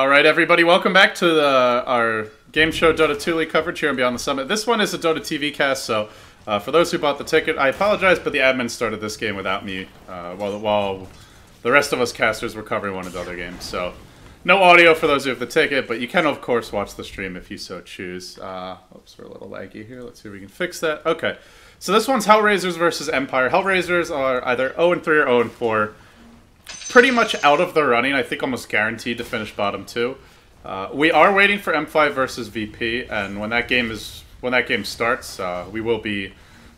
Alright everybody, welcome back to our Game Show Dota 2 League coverage here on Beyond the Summit. This one is a Dota TV cast, so for those who bought the ticket, I apologize, but the admin started this game without me while the rest of us casters were covering one of the other games. So, no audio for those who have the ticket, but you can of course watch the stream if you so choose. Oops, we're a little laggy here. Let's see if we can fix that. Okay, so this one's Hellraisers versus Empire. Hellraisers are either 0-3 or 0-4. Pretty much out of the running, I think almost guaranteed to finish bottom 2. We are waiting for M5 versus VP, and when that game starts, we will be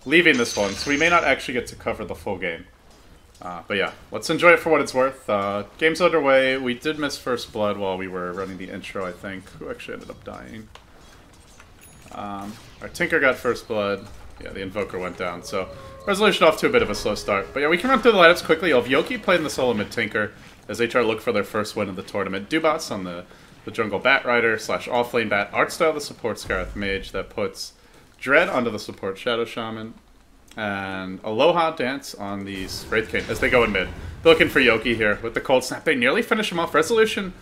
leaving this one, so we may not actually get to cover the full game. But yeah, let's enjoy it for what it's worth. Game's underway. We did miss first blood while we were running the intro, I think. Who actually ended up dying? Our Tinker got first blood. Yeah, the Invoker went down, so Resolution off to a bit of a slow start. But yeah, we can run through the lineups quickly. You'll have Yoki playing the solo mid Tinker as they try to look for their first win of the tournament. Dubas on the jungle Bat Rider / offlane Bat. Artstyle the support Scarith Mage that puts Dread onto the support Shadow Shaman. And Aloha Dance on the Wraith King as they go in mid. They're looking for Yoki here with the Cold Snap. They nearly finish him off. Resolution,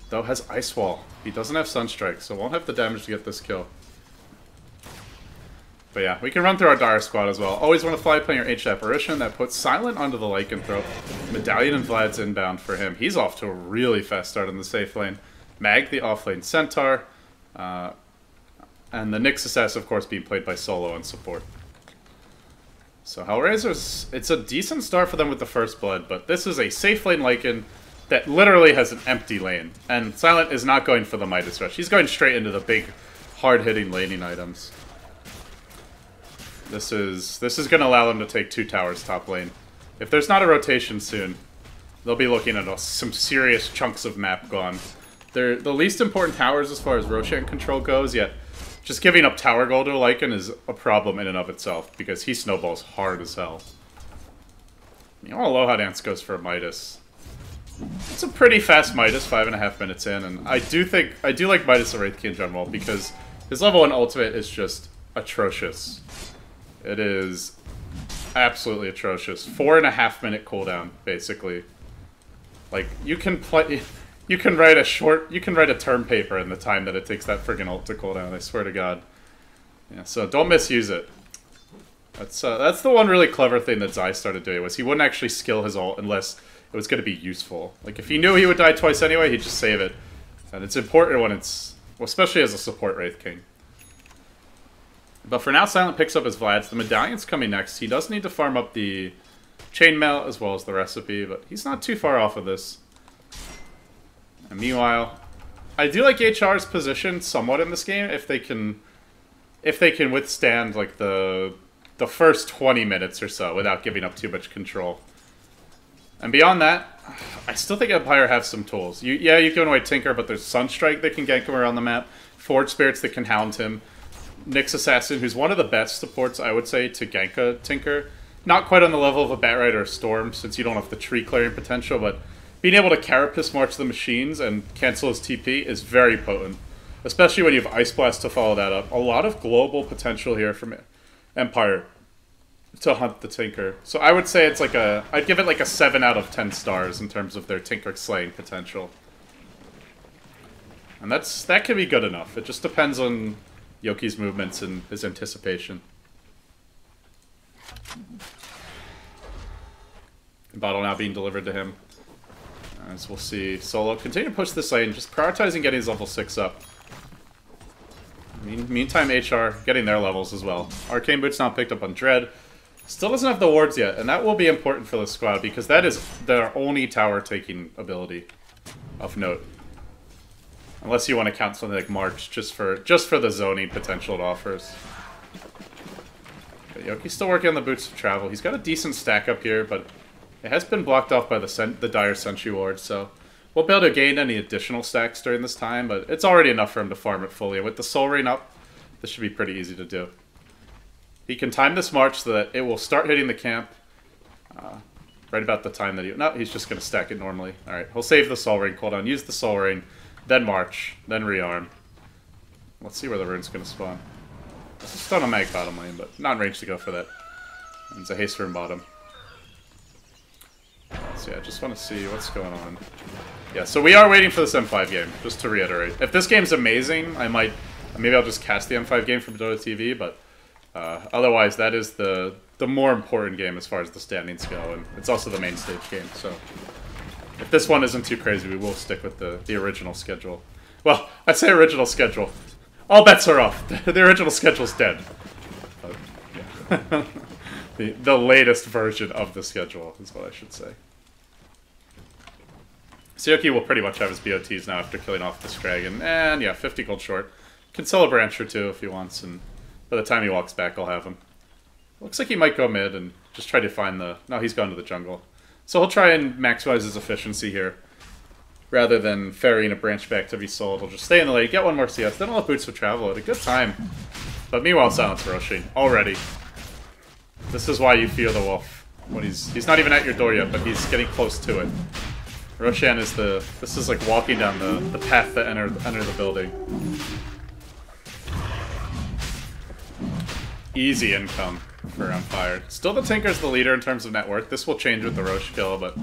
though, has Ice Wall. He doesn't have Sunstrike, so won't have the damage to get this kill. But yeah, we can run through our Dire squad as well. Always want to fly playing your H Apparition. That puts Silent onto the Lycanthrope. Medallion and Vlad's inbound for him. He's off to a really fast start in the safe lane. Mag, the offlane Centaur. And the Nyx Assassin, of course, being played by Solo and support. So Hellraisers, it's a decent start for them with the first blood, but this is a safe lane Lycan that literally has an empty lane. And Silent is not going for the Midas Rush. He's going straight into the big, hard-hitting laning items. This is going to allow them to take 2 towers top lane. If there's not a rotation soon, they'll be looking at some serious chunks of map gone. They're the least important towers as far as Roshan control goes, yet just giving up tower gold to Lycan is a problem in and of itself, because he snowballs hard as hell. You know, Aloha Dance goes for a Midas. It's a pretty fast Midas, 5.5 minutes in, and I do like Midas the Wraith King in general, because his level 1 ultimate is just atrocious. It is absolutely atrocious. 4.5 minute cooldown, basically. Like, you can write a term paper in the time that it takes that friggin' ult to cooldown, I swear to God. Yeah, so don't misuse it. That's the one really clever thing that Zai started doing, was he wouldn't actually skill his ult unless it was going to be useful. Like, if he knew he would die twice anyway, he'd just save it. And it's important when it's, well, especially as a support Wraith King. But for now, Silent picks up his Vlad's. The Medallion's coming next. He does need to farm up the Chainmail as well as the recipe, but he's not too far off of this. And meanwhile, I do like HR's position somewhat in this game if they can withstand like the first 20 minutes or so without giving up too much control. And beyond that, I still think Empire have some tools. Yeah, you can away Tinker, but there's Sunstrike that can gank him around the map, Forge Spirits that can hound him, Nyx Assassin, who's one of the best supports, I would say, to gank a Tinker. Not quite on the level of a Bat Rider or Storm, since you don't have the tree clearing potential, but being able to Carapace march the machines and cancel his TP is very potent. Especially when you have Ice Blast to follow that up. A lot of global potential here from Empire to hunt the Tinker. So I would say it's like I'd give it like a 7 out of 10 stars in terms of their Tinker slaying potential. And that can be good enough. It just depends on Yoki's movements and his anticipation. Bottle now being delivered to him. As we'll see, Solo continue to push this lane, just prioritizing getting his level 6 up. Meantime, HR getting their levels as well. Arcane Boots now picked up on Dread. Still doesn't have the wards yet, and that will be important for the squad, because that is their only tower-taking ability of note. Unless you want to count something like March, just for the zoning potential it offers. But Yoki's still working on the Boots of Travel. He's got a decent stack up here, but it has been blocked off by the Dire Sentry Ward, so won't be able to gain any additional stacks during this time, but it's already enough for him to farm it fully. And with the Soul Ring up, this should be pretty easy to do. He can time this march so that it will start hitting the camp right about the time that no, he's just going to stack it normally. Alright, he'll save the Soul Ring cooldown, use the Soul Ring, then march, then rearm. Let's see where the rune's going to spawn. It's a stun on Mag bottom lane, but not in range to go for that. And it's a haste rune bottom. So yeah, I just want to see what's going on. Yeah, so we are waiting for this M5 game, just to reiterate. If this game's amazing, maybe I'll just cast the M5 game from Dota TV, but otherwise that is the more important game as far as the standings go, and it's also the main stage game, so if this one isn't too crazy, we will stick with the original schedule. Well, I say original schedule. All bets are off. The original schedule's dead. But, yeah. the latest version of the schedule is what I should say. Sioki will pretty much have his BOTs now after killing off this dragon. And yeah, 50 gold short. Can sell a branch or two if he wants, and by the time he walks back, I'll have him. Looks like he might go mid and just try to find the... No, he's gone to the jungle. So he'll try and maximize his efficiency here. Rather than ferrying a branch back to be sold, he'll just stay in the lane, get one more CS, then he'll have Boots of Travel at a good time. But meanwhile, Silence Roshi, already. This is why you fear the wolf. When he's not even at your door yet, but he's getting close to it. Roshan is this is like walking down the path that enter the building. Easy income for Empire. Still the Tinker's the leader in terms of net worth. This will change with the Roche kill, but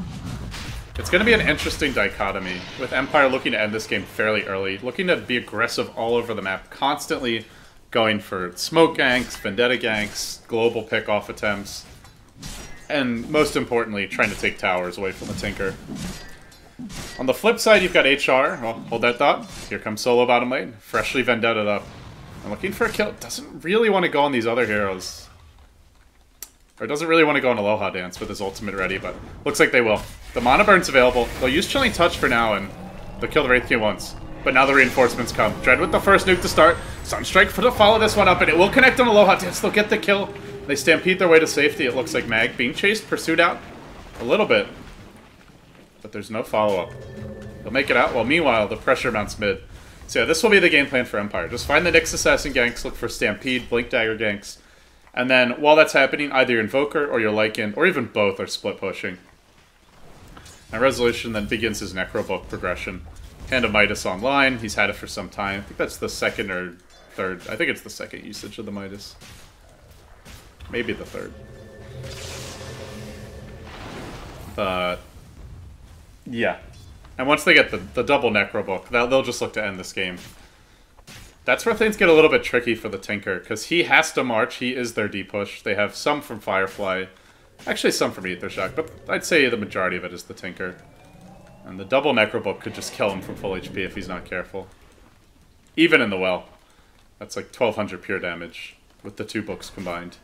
it's going to be an interesting dichotomy, with Empire looking to end this game fairly early, looking to be aggressive all over the map, constantly going for smoke ganks, vendetta ganks, global pick-off attempts, and most importantly, trying to take towers away from the Tinker. On the flip side, you've got HR. Well, hold that thought. Here comes Solo bottom lane, freshly vendetted up. And looking for a kill. Doesn't really want to go on these other heroes. Or doesn't really want to go on Aloha Dance with his ultimate ready, but looks like they will. The Mana Burn's available. They'll use Chilling Touch for now, and they'll kill the Wraith King once. But now the reinforcements come. Dread with the first nuke to start. Sunstrike for to follow this one up, and it will connect on Aloha Dance. They'll get the kill. They stampede their way to safety. It looks like Mag being chased, pursued out a little bit. But there's no follow-up. They'll make it out. Well, meanwhile, the pressure mounts mid. So yeah, this will be the game plan for Empire. Just find the Nyx Assassin ganks, look for Stampede, Blink Dagger ganks, and then while that's happening, either your Invoker or your Lycan, or even both, are split pushing. And Resolution then begins his Necrobook progression. Hand of Midas online. He's had it for some time. I think that's the second or third. I think it's the second usage of the Midas. Maybe the third. But yeah. And once they get the double Necrobook, they'll just look to end this game. That's where things get a little bit tricky for the Tinker, because he has to march. He is their D-push. They have some from Firefly. Actually, some from Ether Shock, but I'd say the majority of it is the Tinker. And the double Necrobook could just kill him from full HP if he's not careful. Even in the well. That's like 1200 pure damage with the two books combined.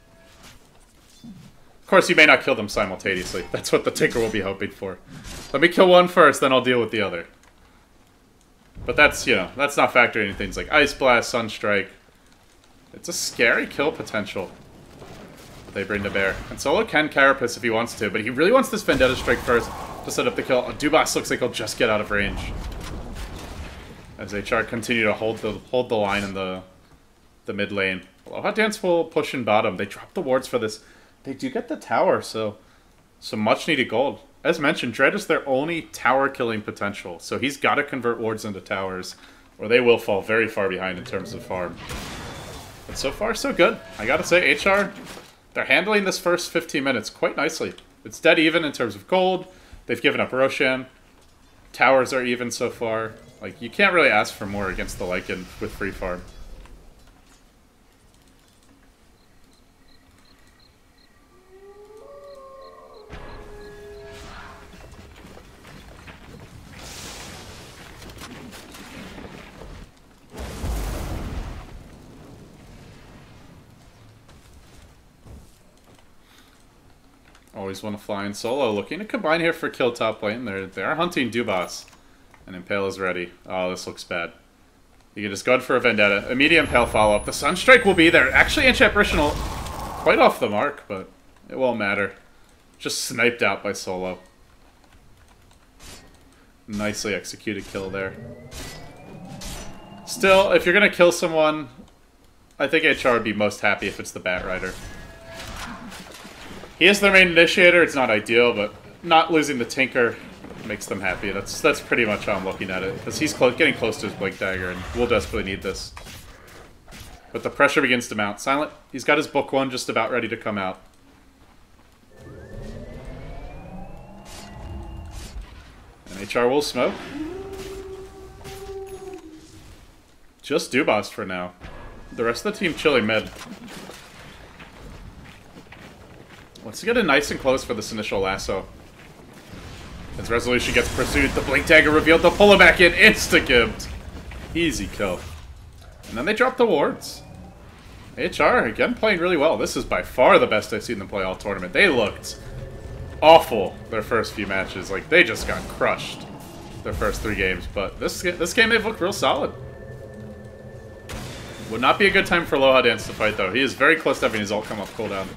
Of course, you may not kill them simultaneously. That's what the Tinker will be hoping for. Let me kill one first, then I'll deal with the other. But that's, you know, that's not factoring in things like Ice Blast, Sunstrike. It's a scary kill potential that they bring to bear. And Solo can Carapace if he wants to, but he really wants this Vendetta Strike first to set up the kill. Dubas looks like he'll just get out of range. As HR continue to hold the line in the mid lane. Aloha Dance will push in bottom. They drop the wards for this. They do get the tower, so some much needed gold. As mentioned, Dread is their only tower killing potential, so he's got to convert wards into towers, or they will fall very far behind in terms of farm. But so far, so good. I gotta say, HR, they're handling this first 15 minutes quite nicely. It's dead even in terms of gold. They've given up Roshan. Towers are even so far. Like, you can't really ask for more against the Lycan with free farm. Always want to fly in solo. Looking to combine here for kill top lane. They are hunting Dubas. And Impale is ready. Oh, this looks bad. You can just go in for a Vendetta. Immediate Impale follow-up. The Sunstrike will be there. Actually, Enchant quite off the mark, but it won't matter. Just sniped out by Solo. Nicely executed kill there. Still, if you're going to kill someone, I think HR would be most happy if it's the Bat Rider. He is their main initiator. It's not ideal, but not losing the Tinker makes them happy. That's pretty much how I'm looking at it, because he's getting close to his Blink Dagger, and we'll desperately need this. But the pressure begins to mount. Silent, he's got his book one just about ready to come out. And HR will smoke. Just Dubas for now. The rest of the team chilling mid. Let's get it nice and close for this initial lasso. As Resolution gets pursued, the Blink Dagger revealed, they'll pull him back in, insta-gibbed. Easy kill. And then they drop the wards. HR, again, playing really well. This is by far the best I've seen them play all tournament. They looked awful their first few matches. Like, they just got crushed their first 3 games. But this game, they've looked real solid. Would not be a good time for Aloha Dance to fight, though. He is very close to having his ult come off cooldown.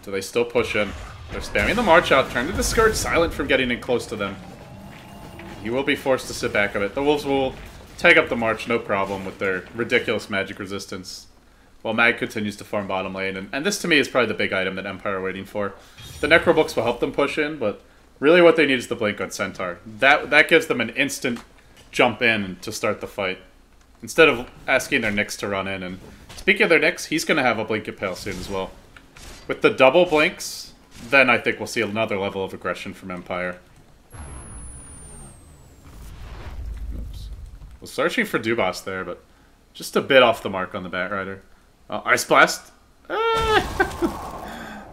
Do they still push in? They're spamming the March out, trying to discourage Silent from getting in close to them. He will be forced to sit back a bit. The Wolves will tag up the March, no problem, with their ridiculous magic resistance. While Mag continues to farm bottom lane. And this, to me, is probably the big item that Empire are waiting for. The Necrobooks will help them push in, but really what they need is the Blink on Centaur. That gives them an instant jump in to start the fight. Instead of asking their Nyx to run in. And speaking of their Nyx, he's going to have a Blink Impale soon as well. With the double Blinks, then I think we'll see another level of aggression from Empire. Oops. Was searching for Dubas there, but just a bit off the mark on the Batrider. Ice Blast!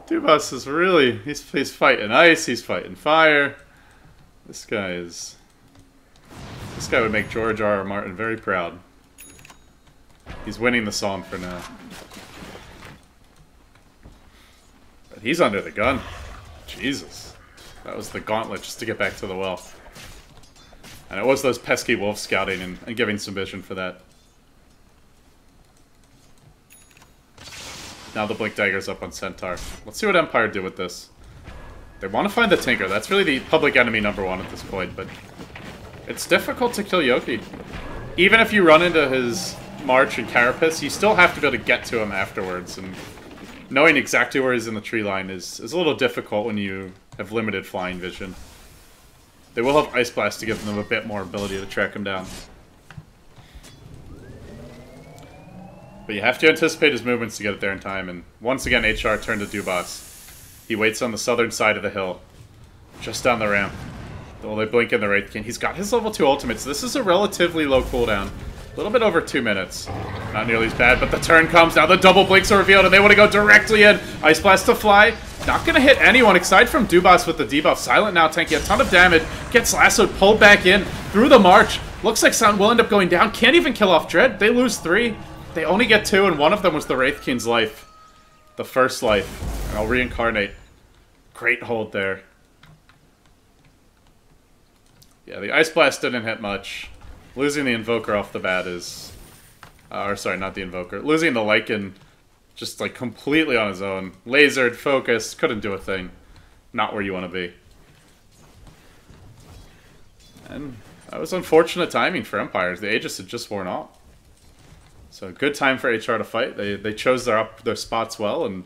Dubas is really... He's fighting ice, he's fighting fire. This guy would make George R. R. Martin very proud. He's winning the song for now. But he's under the gun. Jesus. That was the gauntlet just to get back to the well. And it was those pesky wolves scouting and giving some vision for that. Now the Blink Dagger's up on Centaur. Let's see what Empire do with this. They want to find the Tinker. That's really the public enemy #1 at this point, but it's difficult to kill Yoki. Even if you run into his March and Carapace, you still have to be able to get to him afterwards, and knowing exactly where he's in the tree line is a little difficult when you have limited flying vision. They will have Ice Blast to give them a bit more ability to track him down. But you have to anticipate his movements to get it there in time, and once again HR turned to Dubas. He waits on the southern side of the hill, just down the ramp. While they blink in the Wraith King. He's got his level 2 ultimate, so this is a relatively low cooldown. A little bit over 2 minutes. Not nearly as bad, but the turn comes. Now the double blinks are revealed, and they want to go directly in. Ice Blast to fly. Not going to hit anyone, aside from Dubas with the debuff. Silent now tanking a ton of damage. Gets lassoed, pulled back in through the March. Looks like Silent will end up going down. Can't even kill off Dread. They lose 3. They only get 2, and one of them was the Wraith King's life. The first life. And I'll reincarnate. Great hold there. Yeah, the Ice Blast didn't hit much. Losing the Invoker off the bat is... or sorry, not the Invoker. Losing the Lycan just like completely on his own. Lasered, focused, couldn't do a thing. Not where you want to be. And that was unfortunate timing for Empires. The Aegis had just worn off. So good time for HR to fight. They chose their spots well, and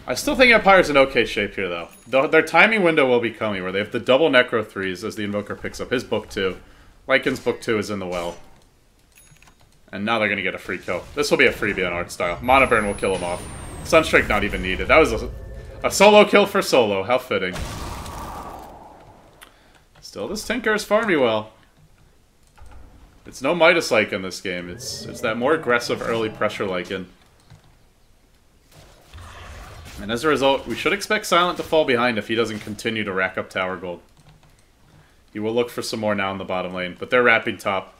I still think Empire's in okay shape here, though. Their timing window will be coming, where they have the double Necro 3s as the Invoker picks up his Book 2. Lycan's Book 2 is in the well. And now they're going to get a free kill. This will be a freebie on art style. Mana Burn will kill him off. Sunstrike not even needed. That was a solo kill for solo. How fitting. Still, this Tinker is farming well. It's no Midas Lycan this game. It's that more aggressive early pressure Lycan. And as a result, we should expect Silent to fall behind if he doesn't continue to rack up tower gold. He will look for some more now in the bottom lane, but they're wrapping top.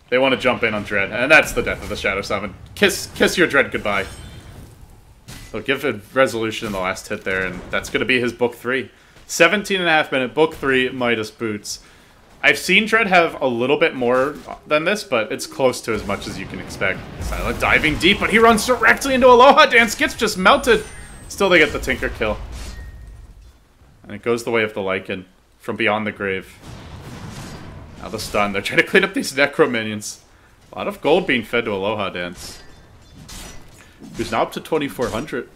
They want to jump in on Dread, and that's the death of the Shadow Summon. Kiss your Dread goodbye. They'll give a resolution in the last hit there, and that's going to be his Book 3. 17.5 minute Book 3 Midas Boots. I've seen Dread have a little bit more than this, but it's close to as much as you can expect. Silent diving deep, but he runs directly into Aloha Dance, gets just melted. Still, they get the Tinker kill. And it goes the way of the Lycan from beyond the grave. Now the stun. They're trying to clean up these Necro minions. A lot of gold being fed to Aloha Dance, who's now up to 2,400.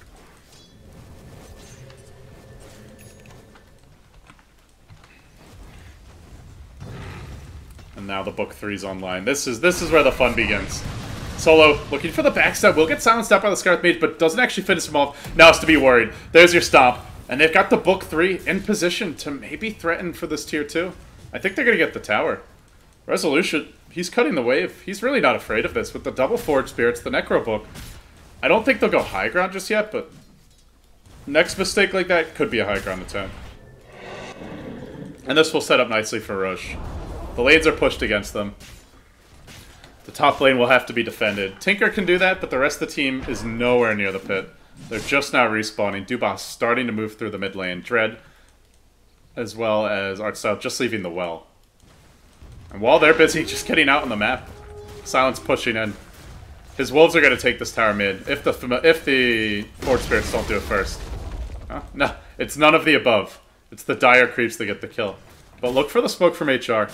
And now the Book 3's online. This is where the fun begins. Solo looking for the backstab. Will get silenced out by the Scarlet Mage, but doesn't actually finish him off. Now it's to be worried. There's your stomp. And they've got the Book 3 in position to maybe threaten for this tier 2. I think they're going to get the tower. Resolution, he's cutting the wave. He's really not afraid of this. With the double Forge Spirits, the Necro Book. I don't think they'll go high ground just yet, but next mistake like that could be a high ground attack. And this will set up nicely for Roche. The lanes are pushed against them. The top lane will have to be defended. Tinker can do that, but the rest of the team is nowhere near the pit. They're just now respawning. Dubas starting to move through the mid lane. Dread, as well as Artstyle, just leaving the well. And while they're busy just getting out on the map, Silence pushing in. His Wolves are going to take this tower mid, if the Forge Spirits don't do it first. No, it's none of the above. It's the dire creeps that get the kill. But look for the smoke from HR.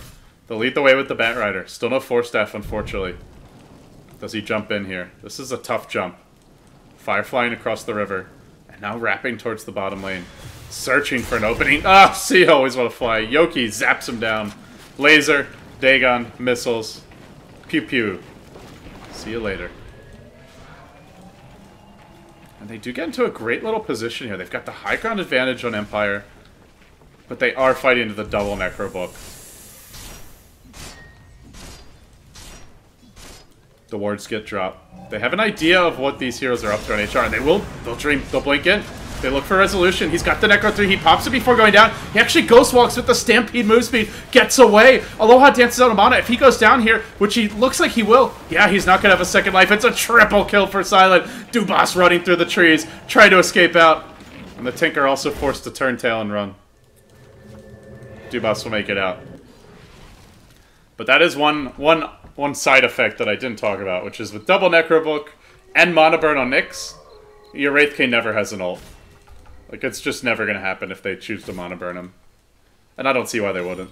They'll lead the way with the Bat Rider. Still no Force Staff, unfortunately. Does he jump in here? This is a tough jump. Fire flying across the river. And now wrapping towards the bottom lane. Searching for an opening. Ah, see, I always want to fly. Yoki zaps him down. Laser, Dagon, missiles. Pew pew. See you later. And they do get into a great little position here. They've got the high ground advantage on Empire. But they are fighting to the double Necro Book. The wards get dropped. They have an idea of what these heroes are up to on HR, and they'll blink in. They look for resolution. He's got the Necro 3. He pops it before going down. He actually ghost walks with the Stampede move speed. Gets away. Aloha dances out of mana. If he goes down here, which he looks like he will, yeah, he's not going to have a second life. It's a triple kill for Silent. Dubas running through the trees, trying to escape out. And the Tinker also forced to turn tail and run. Dubas will make it out. But that is one side effect that I didn't talk about, which is with double Necro Book and Mana Burn on Nyx, your Wraith King never has an ult. Like, it's just never going to happen if they choose to Mana Burn him. And I don't see why they wouldn't.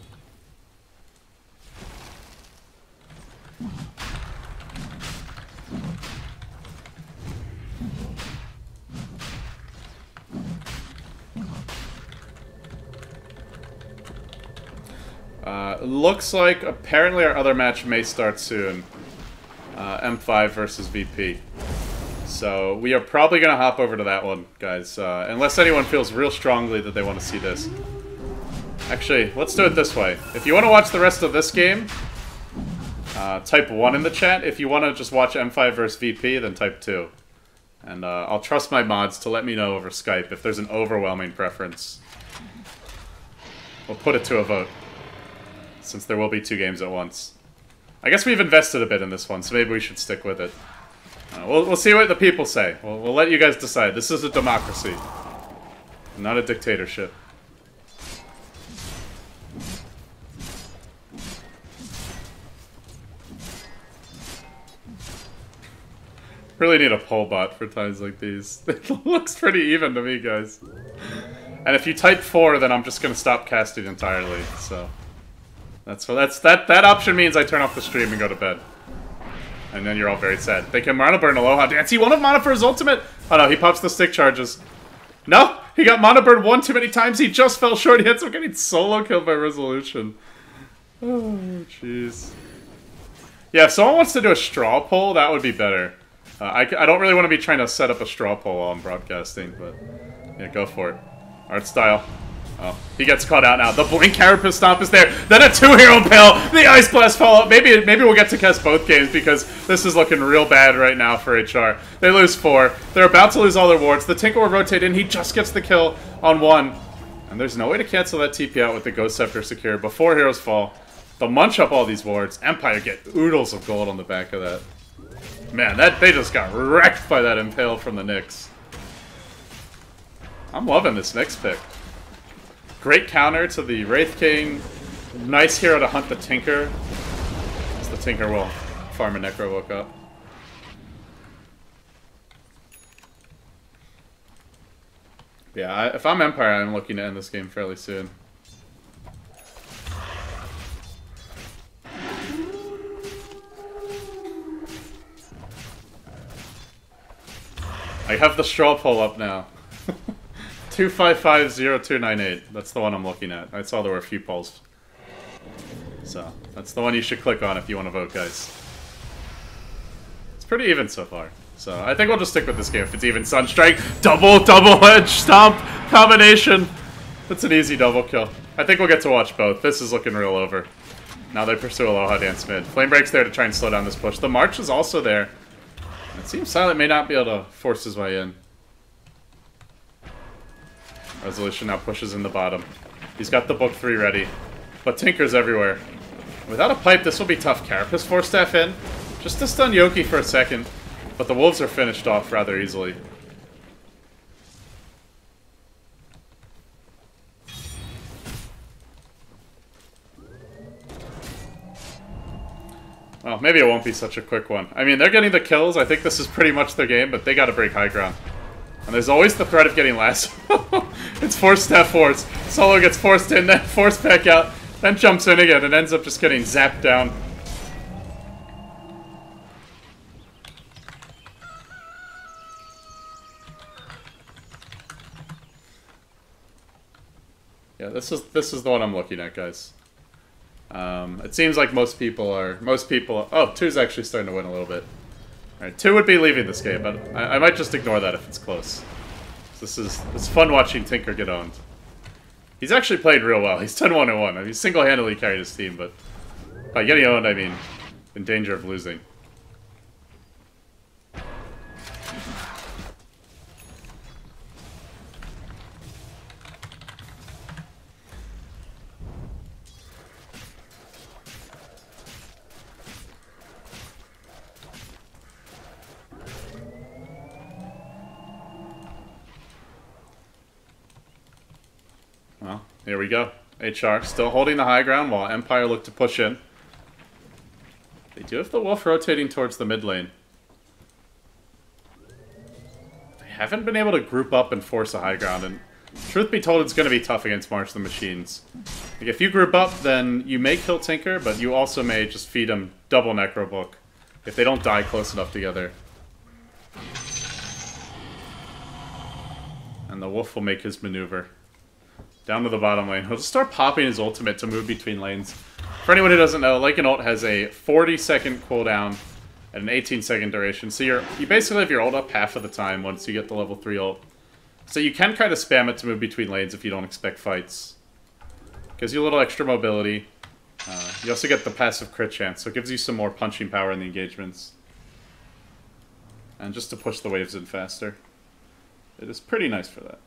Looks like apparently our other match may start soon. M5 versus VP. So we are probably going to hop over to that one, guys. Unless anyone feels real strongly that they want to see this. Actually, let's do it this way. If you want to watch the rest of this game, type 1 in the chat. If you want to just watch M5 versus VP, then type 2. And I'll trust my mods to let me know over Skype if there's an overwhelming preference. We'll put it to a vote, since there will be 2 games at once. I guess we've invested a bit in this one, so maybe we should stick with it. We'll see what the people say. We'll let you guys decide. This is a democracy, not a dictatorship. Really need a poll bot for times like these. It looks pretty even to me, guys. And if you type 4, then I'm just gonna stop casting entirely. So that option means I turn off the stream and go to bed. And then you're all very sad. They can Mana Burn Aloha Dance. He won't have mana for his ultimate. Oh no, he pops the stick charges. No, he got Mana Burn one too many times. He just fell short. He ends up getting solo killed by Resolution. Oh, jeez. Yeah, if someone wants to do a straw poll, that would be better. I don't really want to be trying to set up a straw poll while I'm broadcasting, but yeah, go for it. Art style. Oh, he gets caught out now. The Blink Carapace Stomp is there. Then a 2-hero Impale. The Ice Blast follow-up. Maybe we'll get to cast both games because this is looking real bad right now for HR. They lose 4. They're about to lose all their wards. The Tinker will rotate in. He just gets the kill on 1. And there's no way to cancel that TP out with the Ghost Scepter secure before heroes fall. They'll munch up all these wards. Empire get oodles of gold on the back of that. Man, they just got wrecked by that Impale from the Nyx. I'm loving this Nyx pick. Great counter to the Wraith King. Nice hero to hunt the Tinker. As the Tinker will farm a Necro Book up. Yeah, if I'm Empire, I'm looking to end this game fairly soon. I have the straw poll up now. 2550298. That's the one I'm looking at. I saw there were a few polls. So, that's the one you should click on if you want to vote, guys. It's pretty even so far. So I think we'll just stick with this game if it's even. Sunstrike, double edge stomp combination. That's an easy double kill. I think we'll get to watch both. This is looking real over. Now they pursue Aloha Dance mid. Flame Break's there to try and slow down this push. The March is also there. It seems Silent may not be able to force his way in. Resolution now pushes in the bottom. He's got the book 3 ready. But Tinker's everywhere. Without a pipe, this will be tough. Carapace 4-staff in. Just to stun Yoki for a second. But the Wolves are finished off rather easily. Well, maybe it won't be such a quick one. I mean, they're getting the kills. I think this is pretty much their game, but they gotta break high ground. And there's always the threat of getting last. It's 4-staff force. Solo gets forced in, then forced back out, then jumps in again, and ends up just getting zapped down. Yeah, this is the one I'm looking at, guys. It seems like most people are... Oh, 2's actually starting to win a little bit. Alright, 2 would be leaving this game, but I might just ignore that if it's close. It's fun watching Tinker get owned. He's actually played real well. He's 10-1-1. I mean, he single-handedly carried his team, but by getting owned, I mean in danger of losing. Well, here we go. HR still holding the high ground while Empire look to push in. They do have the Wolf rotating towards the mid lane. They haven't been able to group up and force a high ground, and truth be told, it's going to be tough against March the Machines. Like, if you group up, then you may kill Tinker, but you also may just feed him double Necrobook if they don't die close enough together. And the Wolf will make his maneuver. Down to the bottom lane. He'll just start popping his ultimate to move between lanes. For anyone who doesn't know, Lycan ult has a 40-second cooldown and an 18-second duration. So you basically have your ult up half of the time once you get the level 3 ult. So you can kind of spam it to move between lanes if you don't expect fights. Gives you a little extra mobility. You also get the passive crit chance, so it gives you some more punching power in the engagements. And just to push the waves in faster. It is pretty nice for that.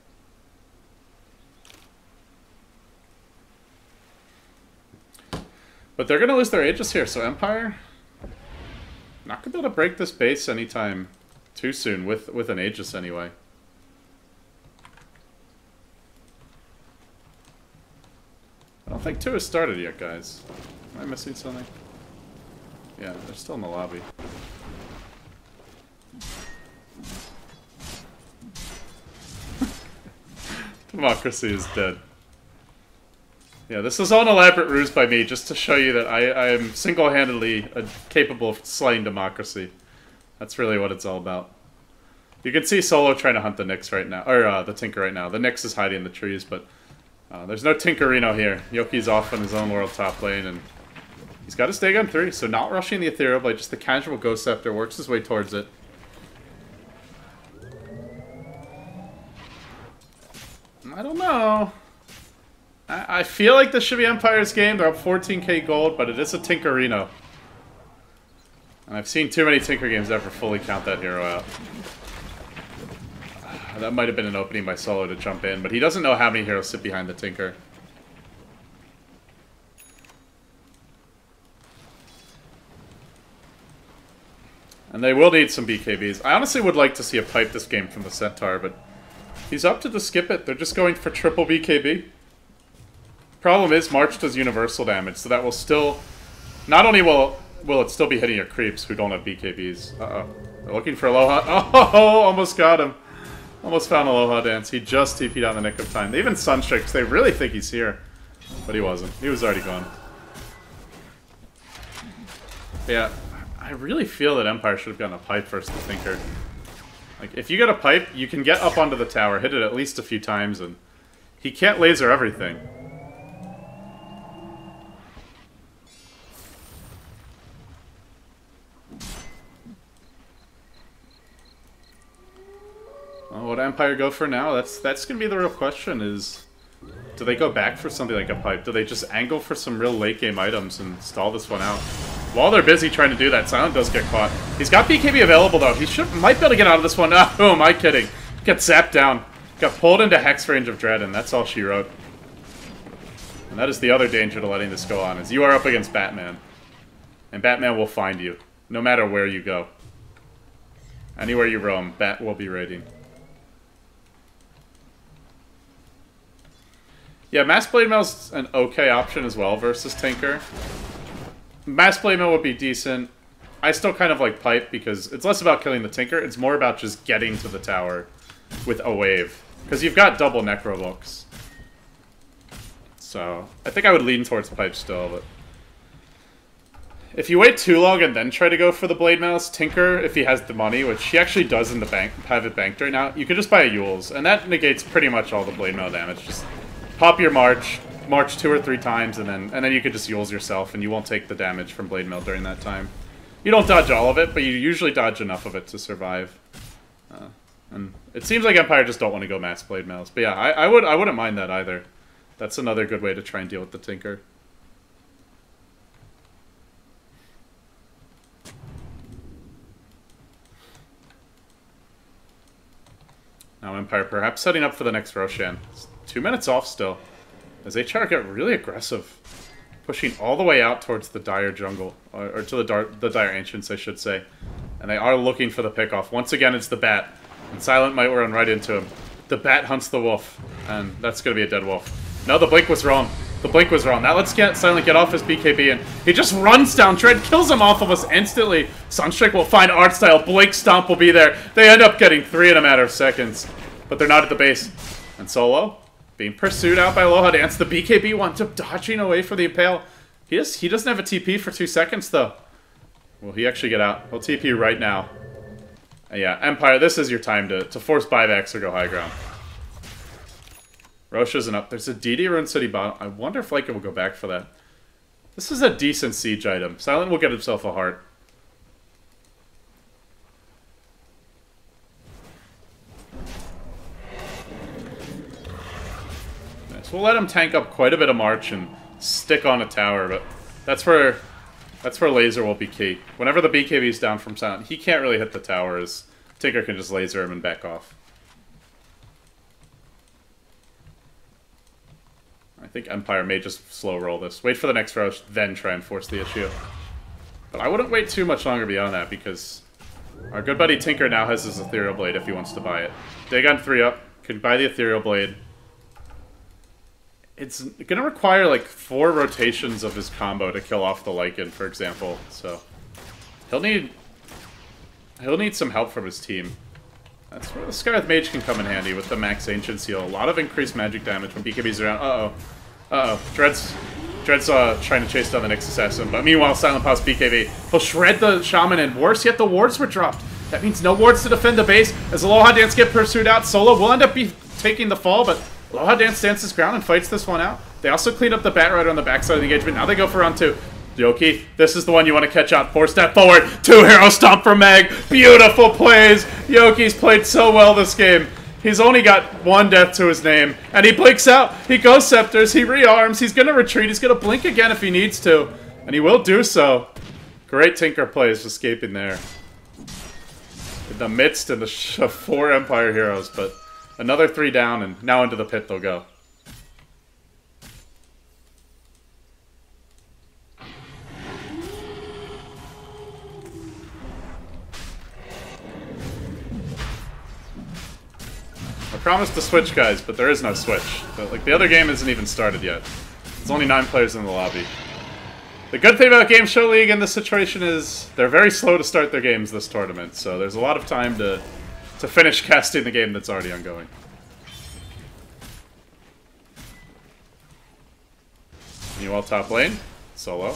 But they're going to lose their Aegis here, so Empire not going to be able to break this base anytime too soon with an Aegis anyway. I don't think 2 has started yet, guys. Am I missing something? Yeah, they're still in the lobby. Democracy is dead. Yeah, this is all an elaborate ruse by me, just to show you that I am single-handedly capable of slaying democracy. That's really what it's all about. You can see Solo trying to hunt the Nyx right now, or the Tinker right now. The Nyx is hiding in the trees, but there's no Tinkerino here. Yoki's off in his own world top lane, and he's got his Dagon 3, so not rushing the Ethereal Blade, just the casual Ghost Scepter, works his way towards it. I don't know. I feel like this should be Empire's game. They're up 14k gold, but it is a Tinkerino. And I've seen too many Tinker games ever fully count that hero out. That might have been an opening by Solo to jump in, but he doesn't know how many heroes sit behind the Tinker. And they will need some BKBs. I honestly would like to see a pipe this game from the Centaur, but he's up to the skip it. They're just going for triple BKB. Problem is, March does universal damage, so that will still... Not only will it still be hitting your creeps who don't have BKBs. Uh-oh. They're looking for Aloha. Oh, almost got him. Almost found Aloha Dance. He just TP'd on the nick of time. They even Sunstrike because they really think he's here. But he wasn't. He was already gone. Yeah, I really feel that Empire should have gotten a pipe versus the Tinker. Like, if you get a pipe, you can get up onto the tower, hit it at least a few times, and he can't laser everything. Empire go for now? That's gonna be the real question, is do they go back for something like a pipe? Do they just angle for some real late game items and stall this one out? While they're busy trying to do that, Silent does get caught. He's got BKB available though. He might be able to get out of this one. Oh, who am I kidding? Gets zapped down. Got pulled into Hex range of Dread, and that's all she wrote. And that is the other danger to letting this go on, is you are up against Batman. And Batman will find you, no matter where you go. Anywhere you roam, Bat will be raiding. Yeah, Mass Blade Mail's an okay option as well versus Tinker. Mass Blade Mail would be decent. I still kind of like Pipe because it's less about killing the Tinker, it's more about just getting to the tower with a wave. Because you've got double Necro books. So, I think I would lean towards Pipe still, but... if you wait too long and then try to go for the Blade Mails, Tinker, if he has the money, which he actually does in the bank, have it banked right now, you could just buy a Yule's, and that negates pretty much all the Blade Mail damage. Just pop your March 2 or 3 times, and then you could just Yule's yourself, and you won't take the damage from Blade Mail during that time. You don't dodge all of it, but you usually dodge enough of it to survive. And it seems like Empire just don't want to go Mass Blade Mails. But yeah, I wouldn't mind that either. That's another good way to try and deal with the Tinker. Now Empire perhaps setting up for the next Roshan. It's 2 minutes off still. As HR get really aggressive. Pushing all the way out towards the Dire Jungle. Or to the Dire Ancients, I should say. And they are looking for the pickoff. Once again, it's the Bat. And Silent might run right into him. The Bat hunts the Wolf. And that's going to be a dead Wolf. No, the blink was wrong. The blink was wrong. Now let's get Silent get off his BKB, and he just runs down Dread, kills him off almost instantly. Sunstrike will find Art Style. Blink Stomp will be there. They end up getting 3 in a matter of seconds. But they're not at the base. And Solo, being pursued out by Aloha Dance. The BKB winds up dodging away for the Impale. He doesn't have a TP for 2 seconds, though. Will he actually get out? He'll TP right now. And yeah, Empire, this is your time to force buybacks or go high ground. Roche isn't up. There's a DD Rune City bottom. I wonder if Leica will go back for that. This is a decent siege item. Silent will get himself a heart. Nice. We'll let him tank up quite a bit of March and stick on a tower, but that's where laser will be key. Whenever the BKB is down from Silent, he can't really hit the towers. Tinker can just laser him and back off. I think Empire may just slow roll this. Wait for the next Roche, then try and force the issue. But I wouldn't wait too much longer beyond that, because our good buddy Tinker now has his Ethereal Blade if he wants to buy it. Dagon 3 up, can buy the Ethereal Blade. It's gonna require like 4 rotations of his combo to kill off the Lycan, for example. So he'll need some help from his team. That's where the Scarlet Mage can come in handy with the Max Ancient Seal. A lot of increased magic damage when BKB's around. Uh-oh. Dread's trying to chase down the Nyx Assassin, but meanwhile, Silent Pow's BKB. He'll shred the Shaman, and worse yet, the wards were dropped. That means no wards to defend the base. As Aloha Dance get pursued out, Solo will end up taking the fall, but Aloha Dance stands his ground and fights this one out. They also cleaned up the Bat Rider on the backside of the engagement. Now they go for round 2. Yoki, this is the one you want to catch out. 4 step forward. 2 hero stomp from Mag. Beautiful plays. Yoki's played so well this game. He's only got 1 death to his name. And he blinks out. He goes Scepters. He rearms. He's going to retreat. He's going to blink again if he needs to. And he will do so. Great Tinker plays escaping there. In the midst of the 4 Empire heroes. But another 3 down, and now into the pit they'll go. I promised to switch, guys, but there is no switch. Like, the other game isn't even started yet. There's only 9 players in the lobby. The good thing about Gameshow League in this situation is they're very slow to start their games this tournament, so there's a lot of time to finish casting the game that's already ongoing. You all top lane, Solo.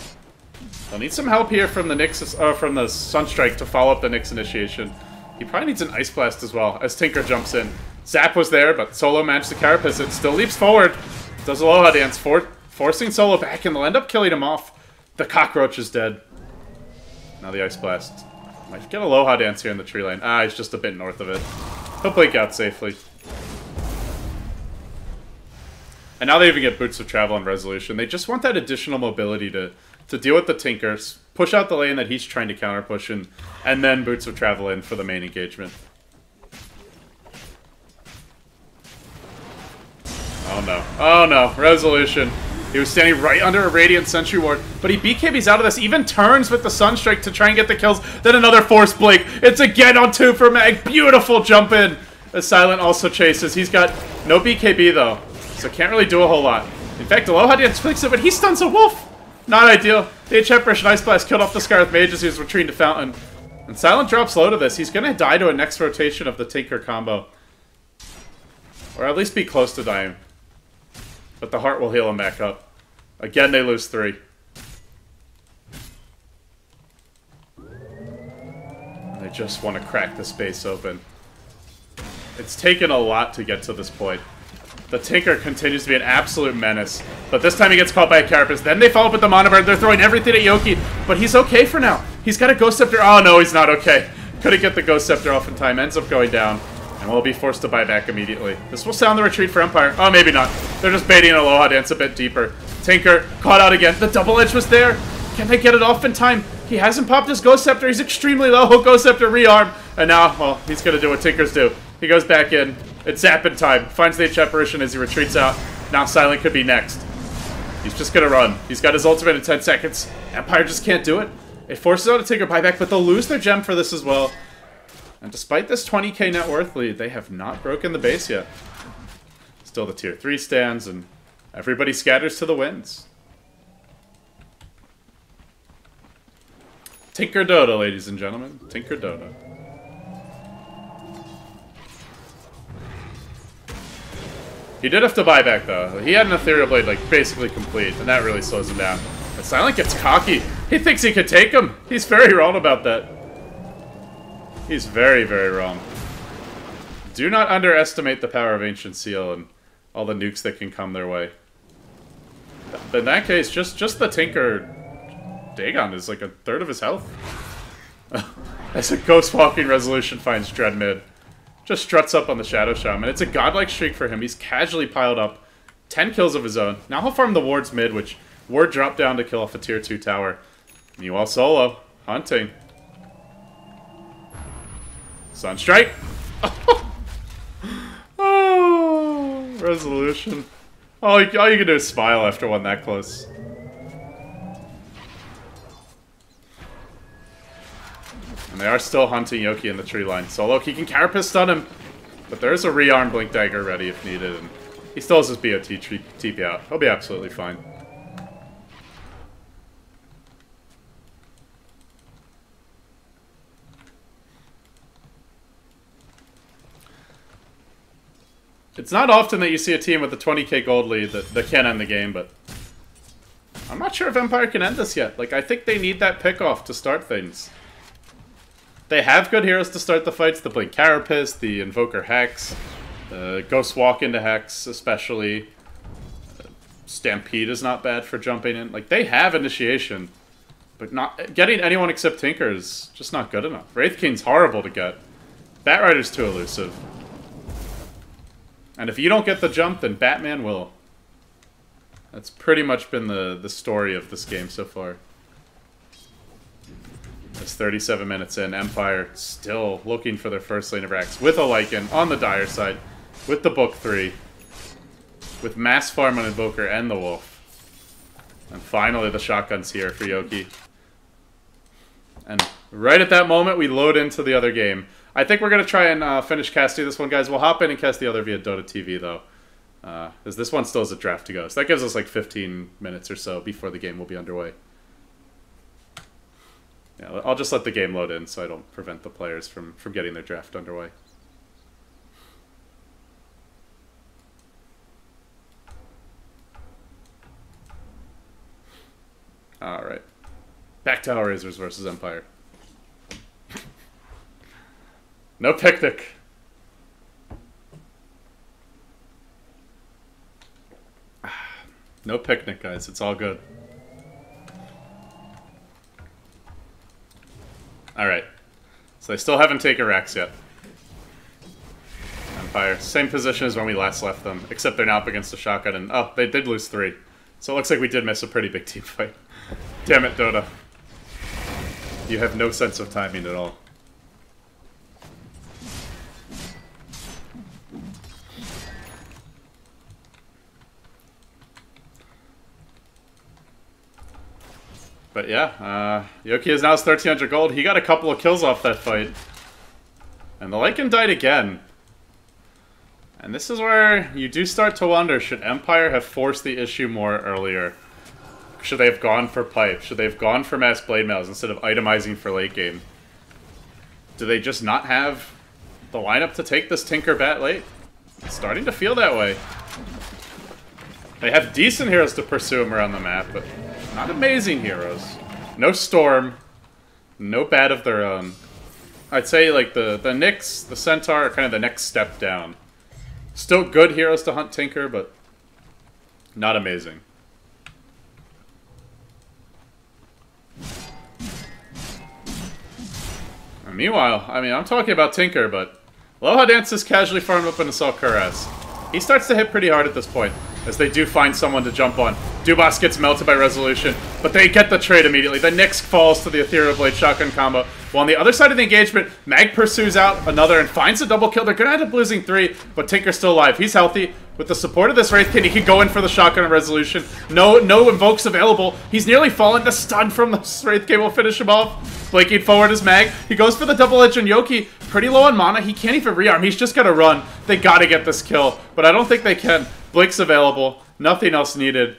They'll need some help here from the from the Sunstrike to follow up the Nyx initiation. He probably needs an Ice Blast as well, as Tinker jumps in. Zap was there, but Solo managed to carapace it. Still leaps forward. Does Aloha Dance, forcing Solo back, and they'll end up killing him off. The Cockroach is dead. Now the Ice Blast. Might get Aloha Dance here in the tree line. Ah, he's just a bit north of it. He'll blink out safely. And now they even get Boots of Travel and Resolution. They just want that additional mobility to deal with the Tinkers, push out the lane that he's trying to counter push in, and then Boots of Travel in for the main engagement. Oh no. Oh no. Resolution. He was standing right under a Radiant Sentry Ward, but he BKBs out of this, even turns with the Sunstrike to try and get the kills, then another Force Blink. It's again on 2 for Mag. Beautiful jump in. As Silent also chases. He's got no BKB though, so can't really do a whole lot. In fact, Aloha didn't fix it, but he stuns a Wolf. Not ideal. The H-Empress Ice Blast killed off the Scarlet Mage as he was retreating to Fountain. And Silent drops low to this. He's going to die to a next rotation of the Tinker combo. Or at least be close to dying. But the Heart will heal him back up. Again, they lose 3. They just want to crack the space open. It's taken a lot to get to this point. The Tinker continues to be an absolute menace. But this time he gets caught by a Carapace. Then they follow up with the Mana Bird. They're throwing everything at Yoki. But he's okay for now. He's got a Ghost Scepter. Oh no, he's not okay. Couldn't get the Ghost Scepter off in time. Ends up going down. And will be forced to buy back immediately. This will sound the retreat for Empire. Oh, maybe not. They're just baiting an Aloha Dance a bit deeper. Tinker caught out again. The double edge was there. Can they get it off in time? He hasn't popped his Ghost Scepter. He's extremely low. Ghost Scepter rearm. And now, well, he's going to do what Tinkers do. He goes back in. It's zapping time. Finds the H-Apparition as he retreats out. Now Silent could be next. He's just going to run. He's got his ultimate in 10 seconds. Empire just can't do it. It forces out a Tinker buyback, but they'll lose their gem for this as well. And despite this 20k net worth lead, they have not broken the base yet. Still the tier 3 stands, and everybody scatters to the winds. Tinker Dota, ladies and gentlemen. Tinker Dota. He did have to buy back, though. He had an Ethereal Blade, like, basically complete, and that really slows him down. But Silent gets cocky. He thinks he could take him. He's very wrong about that. He's very, very wrong. Do not underestimate the power of Ancient Seal and all the nukes that can come their way. In that case, just the Tinker Dagon is like a third of his health. As a Ghost Walking Resolution finds Dread mid. Just struts up on the Shadow Shaman. It's a godlike streak for him. He's casually piled up 10 kills of his own. Now he'll farm the wards mid, which ward dropped down to kill off a tier 2 tower. Meanwhile, solo, hunting. Sunstrike. Oh, Resolution. All you can do is smile after one that close. And they are still hunting Yoki in the tree line. Solo, he can Carapace stun him. But there's a rearm Blink Dagger ready if needed. And he still has his BOT TP out. He'll be absolutely fine. It's not often that you see a team with a 20k gold lead that can end the game, but I'm not sure if Empire can end this yet. Like, I think they need that pick-off to start things. They have good heroes to start the fights. The Blink Carapace, the Invoker Hex, the Ghost Walk into Hex, especially. Stampede is not bad for jumping in. Like, they have initiation, but not getting anyone except Tinker is just not good enough. Wraith King's horrible to get. Batrider's too elusive. And if you don't get the jump, then Batman will. That's pretty much been the story of this game so far. It's 37 minutes in. Empire still looking for their first lane of racks with a Lycan on the dire side, with the Book 3, with Mass Farm on Invoker and the Wolf. And finally the shotgun's here for Yoki. And right at that moment, we load into the other game. I think we're going to try and finish casting this one, guys. We'll hop in and cast the other via Dota TV, though. Because this one still has a draft to go. So that gives us like 15 minutes or so before the game will be underway. Yeah, I'll just let the game load in so I don't prevent the players from getting their draft underway. Alright. Back to Hellraisers versus Empire. No picnic. No picnic, guys. It's all good. Alright. So they still haven't taken racks yet. Empire. Same position as when we last left them, except they're now up against the shotgun, and oh, they did lose 3. So it looks like we did miss a pretty big team fight. Damn it, Dota. You have no sense of timing at all. But yeah, Yoki is now 1,300 gold. He got a couple of kills off that fight. And the Lycan died again. And this is where you do start to wonder, should Empire have forced the issue more earlier? Should they have gone for pipe? Should they have gone for mass blade mails instead of itemizing for late game? Do they just not have the lineup to take this Tinker bat late? It's starting to feel that way. They have decent heroes to pursue him around the map, but not amazing heroes. No Storm. No bat of their own. I'd say like the Nyx, the Centaur are kind of the next step down. Still good heroes to hunt Tinker, but not amazing. And meanwhile, I mean, I'm talking about Tinker, but Aloha Dance is casually farmed up in Assault Cuirass. He starts to hit pretty hard at this point, as they do find someone to jump on. Dubas gets melted by Resolution, but they get the trade immediately. The Nyx falls to the Ethereal Blade shotgun combo. While on the other side of the engagement, Mag pursues out another and finds a double kill. They're going to end up losing 3, but Tinker's still alive. He's healthy. With the support of this Wraithkin, he can go in for the shotgun and Resolution. No invokes available. He's nearly fallen. The stun from the Wraithkin will finish him off. Blinking forward is Mag. He goes for the double edge on Yoki. Pretty low on mana. He can't even rearm. He's just got to run. They got to get this kill, but I don't think they can. Blink's available. Nothing else needed.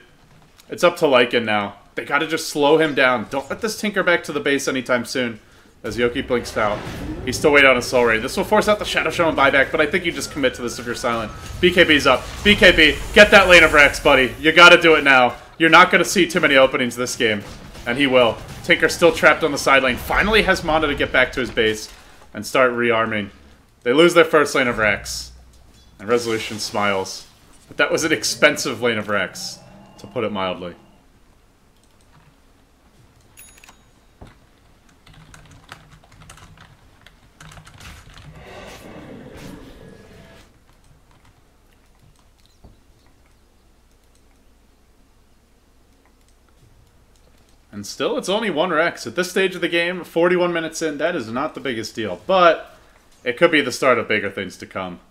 It's up to Lycan now. They got to just slow him down. Don't let this Tinker back to the base anytime soon. As Yoki blinks out. He's still waiting on a Soul Ray. This will force out the Shadow Show and buyback, but I think you just commit to this if you're silent. BKB's up. BKB, get that lane of Rex, buddy. You gotta do it now. You're not gonna see too many openings this game. And he will. Tinker still trapped on the side lane. Finally has mana to get back to his base and start rearming. They lose their first lane of Rex. And Resolution smiles. But that was an expensive lane of Rex, to put it mildly. And still, it's only 1 Rex. At this stage of the game, 41 minutes in, that is not the biggest deal. But it could be the start of bigger things to come.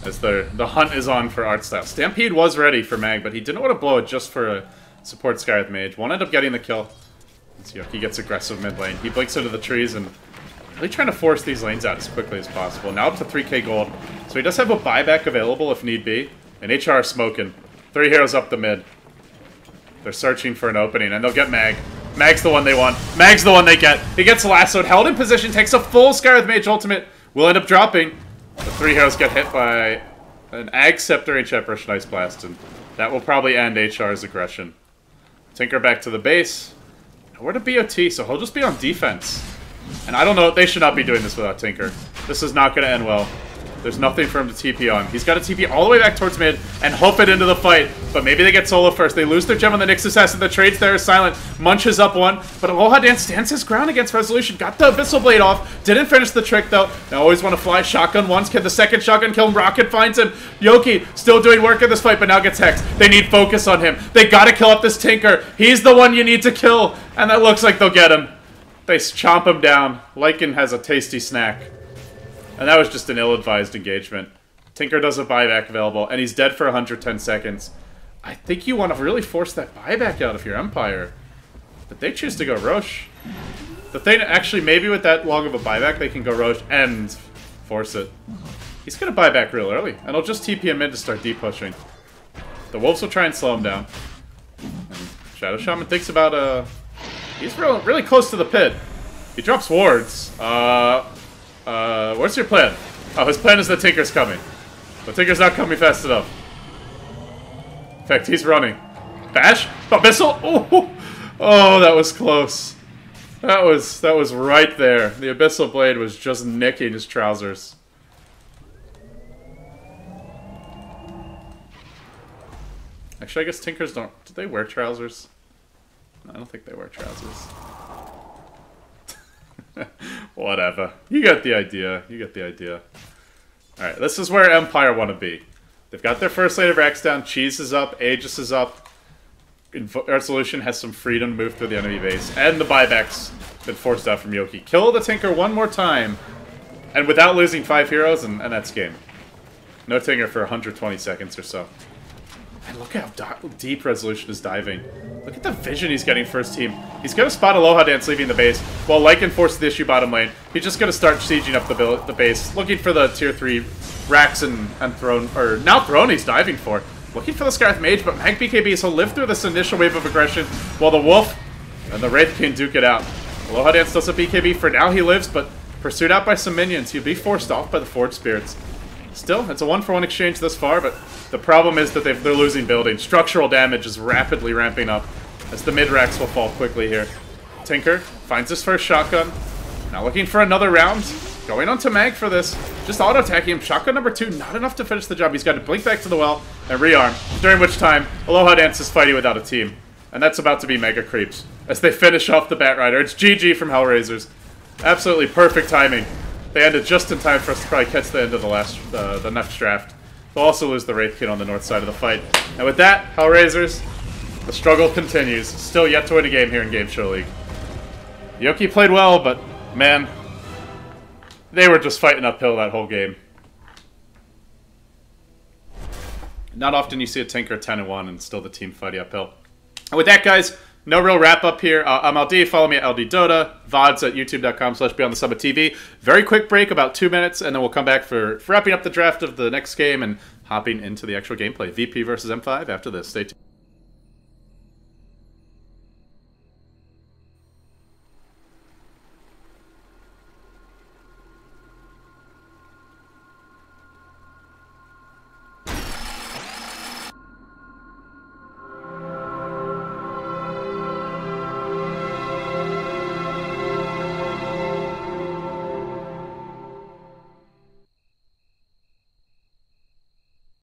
As the hunt is on for art style. Stampede was ready for Mag, but he didn't want to blow it just for a support Skywrath Mage. Won't end up getting the kill. He gets aggressive mid lane. He blinks into the trees and really trying to force these lanes out as quickly as possible. Now up to 3k gold. So he does have a buyback available if need be. And HR smoking. 3 heroes up the mid. They're searching for an opening, and they'll get Mag. Mag's the one they want. Mag's the one they get. He gets lassoed, held in position, takes a full Skywrath Mage ultimate. Will end up dropping. The 3 heroes get hit by an Ag Scepter and Shepherish Ice Blast, and that will probably end HR's aggression. Tinker back to the base. We're to BOT, so he'll just be on defense. And I don't know, they should not be doing this without Tinker. This is not going to end well. There's nothing for him to TP on. He's got to TP all the way back towards mid and hoof it into the fight. But maybe they get solo first. They lose their gem on the Nyx Assassin. The trades there is silent. Munches up one. But Aloha Dance stands his ground against Resolution. Got the Abyssal Blade off. Didn't finish the trick, though. They always want to fly. Shotgun once. Can the second shotgun kill him? Rocket finds him. Yoki still doing work in this fight, but now gets hexed. They need focus on him. They got to kill up this Tinker. He's the one you need to kill. And that looks like they'll get him. They chomp him down. Lycan has a tasty snack. And that was just an ill-advised engagement. Tinker does a buyback available, and he's dead for 110 seconds. I think you want to really force that buyback out of your Empire. But they choose to go Roche. The thing, actually, maybe with that long of a buyback, they can go Roche and force it. He's going to buy back real early, and he'll just TP him in to start deep-pushing. The Wolves will try and slow him down. And Shadow Shaman thinks about, he's really close to the pit. He drops wards. What's your plan? Oh, his plan is that Tinker's coming. But Tinker's not coming fast enough. In fact, he's running. Bash? Abyssal? Oh, that was close. That was right there. The Abyssal Blade was just nicking his trousers. Actually, I guess Tinkers don't... Do they wear trousers? No, I don't think they wear trousers. Whatever. You get the idea. You get the idea. Alright, this is where Empire want to be. They've got their first lane of Rex down. Cheese is up. Aegis is up. Resolution has some freedom to move through the enemy base. And the buyback's been forced out from Yoki. Kill the Tinker one more time. And without losing 5 heroes, and that's game. No Tinker for 120 seconds or so. And look how deep Resolution is diving. Look at the vision he's getting for his team. He's going to spot Aloha Dance leaving the base, while Lycan forces the issue bottom lane. He's just going to start sieging up the base, looking for the tier 3 Rax and Throne, or now Throne he's diving for. Looking for the Scarth Mage, but Mag BKB, so live through this initial wave of aggression, while the Wolf and the Wraith can duke it out. Aloha Dance does a BKB, for now he lives, but pursued out by some minions. He'll be forced off by the Forge Spirits. Still, it's a 1-for-1 exchange thus far, but the problem is that they're losing building. Structural damage is rapidly ramping up, as the mid-racks will fall quickly here. Tinker finds his first shotgun. Now looking for another round. Going on to Mag for this. Just auto-attacking him. Shotgun number 2, not enough to finish the job. He's got to blink back to the well and rearm, during which time Aloha Dance is fighting without a team. And that's about to be mega creeps, as they finish off the Batrider. It's GG from Hellraisers. Absolutely perfect timing. They ended just in time for us to probably catch the end of the next draft. They'll also lose the Wraith Kid on the north side of the fight. And with that, Hellraisers, the struggle continues. Still yet to win a game here in Gameshow League. Yoki played well, but man, they were just fighting uphill that whole game. Not often you see a Tinker 10-1 and still the team fighting uphill. And with that, guys, no real wrap-up here. I'm LD. Follow me at LD Dota. VODs at youtube.com/BeyondTheSummit.tv. Very quick break, about 2 minutes, and then we'll come back for wrapping up the draft of the next game and hopping into the actual gameplay. VP versus M5 after this. Stay tuned.